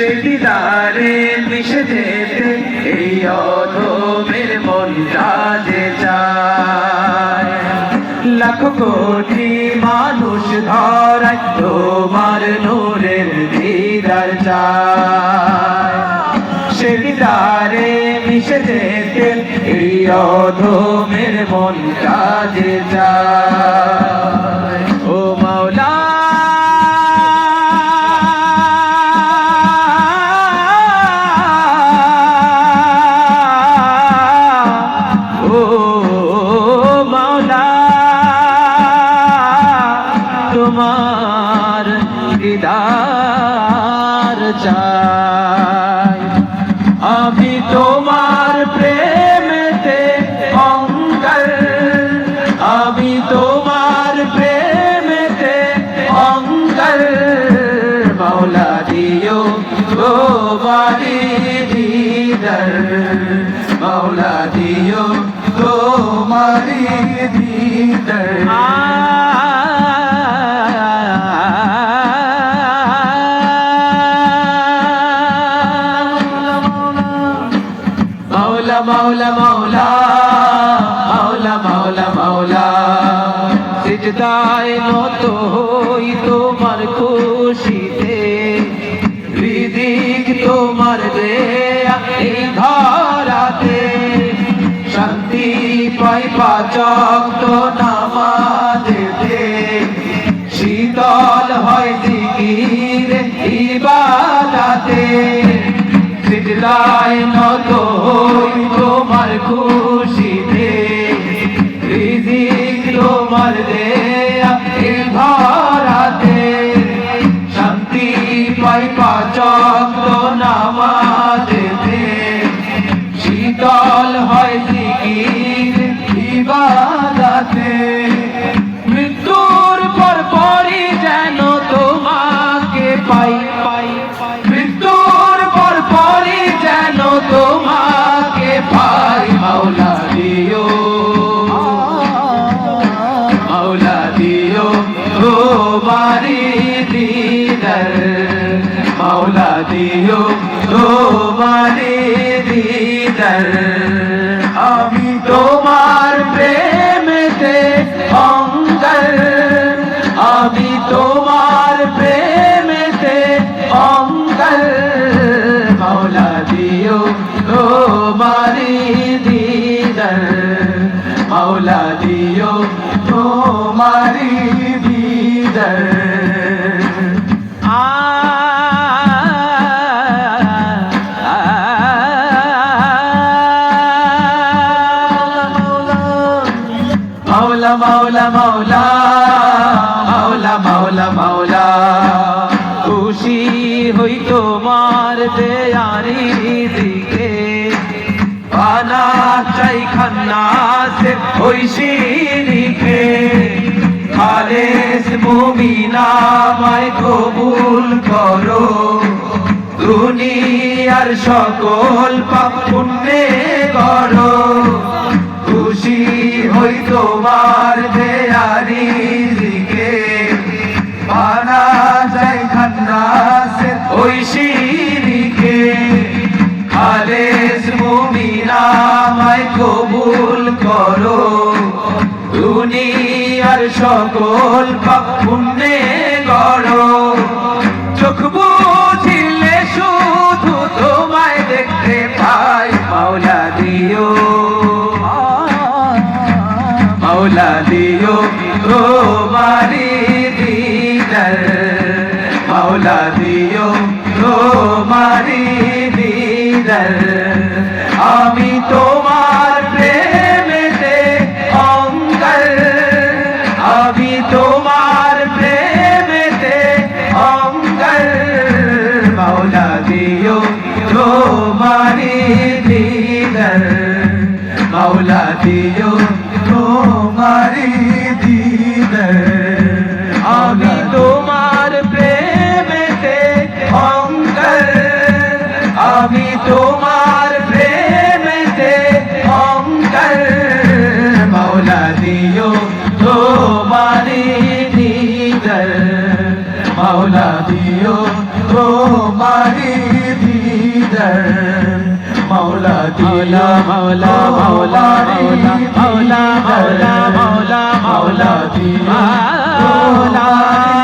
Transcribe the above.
সে দিদারে মিশে যেতে এই অধমের মনটা যে চায়। লাখো কোটি মানুষ ধরায় তোমার নূরের দিদার চায়। সে দিদারে মিশে যেতে এই অধমের মনটা যে চায়। ও মাওলা তোমার দিদার চাই। আমি তোমার প্রেমেতে অঙ্গার, আমি তোমার প্রেমেতে অঙ্গার। মাওলা দিও তোমারি দিদার, মাওলা দিও তোমারি দিদার। মাওলা মাওলা মাওলা মাওলা মাওলা মাওলা সিজদায় নত হই তোমার খুশিতে। রিজিক তোমার দেয়া এই ধরাতে, শান্তি পাই পাঁচ ওয়াক্ত নামাজেতে। শীতল হয় জিকিরে ইবাদতে, সিজদায় নত হই তোমার খুশিতে। রিজিক তোমার দেয়া এই ধরাতে, শান্তি পাই পাঁচ ওয়াক্ত নামাজেতে। শীতল হয় জিকির ইবাদতে। মৃত্যুর পর পরই যেন তোমাকে পাই, মৃত্যুর পর পরই যেন তোমাকে পাই। মাওলা দিও, মাওলা দিও তোমারি দিদার, মাওলা দিও তোমারি দিদার। আমি তোমার প্রেমেতে অঙ্গার, আমি তোমার প্রেমেতে অঙ্গার। মাওলা দিও তোমারি দিদার, মাওলা দিও তোমারি দিদার। মাওলা মাওলা মাওলা মাওলা মাওলা মাওলা খুশি হই তোমার দেয়ারি দিকে। পানা চাই খান্না সে ওই শিরিকে। খালেস মুমিনা আমায় কবুল করো, দুনিয়ার সকল পাপ পুণ্যে করো। খুশি হই তোমার দেয়ারি দিকে। পানা চাই খান্না সে ওই শিরিকে। খালেস মুমিনা আমায় কবুল করো, দুনিয়ার সকল পাপ পুণ্যে গড়ো। চোখ বুঝিলে শুধু তোমায় দেখতে পাই। মাওলা দিও, মাওলা দিও তোমারি দিদার, মাওলা দিও তোমারি দিদার। আমি তোমার প্রেমেতে অঙ্গার, আমি তোমার প্রেমেতে অঙ্গার। মাওলা দিও তোমারি দিদার, মাওলা দিও তোমারি দিদার। আমি তোমার প্রেমেতে অঙ্গার, আমি তোমার প্রেমেতে অঙ্গার। মাওলা দিও তোমারি দিদার, মাওলা मौला दियो तुम्हारी दीदर मौला दियो मौला मौला मौला मौला मौला मौला दियो मौला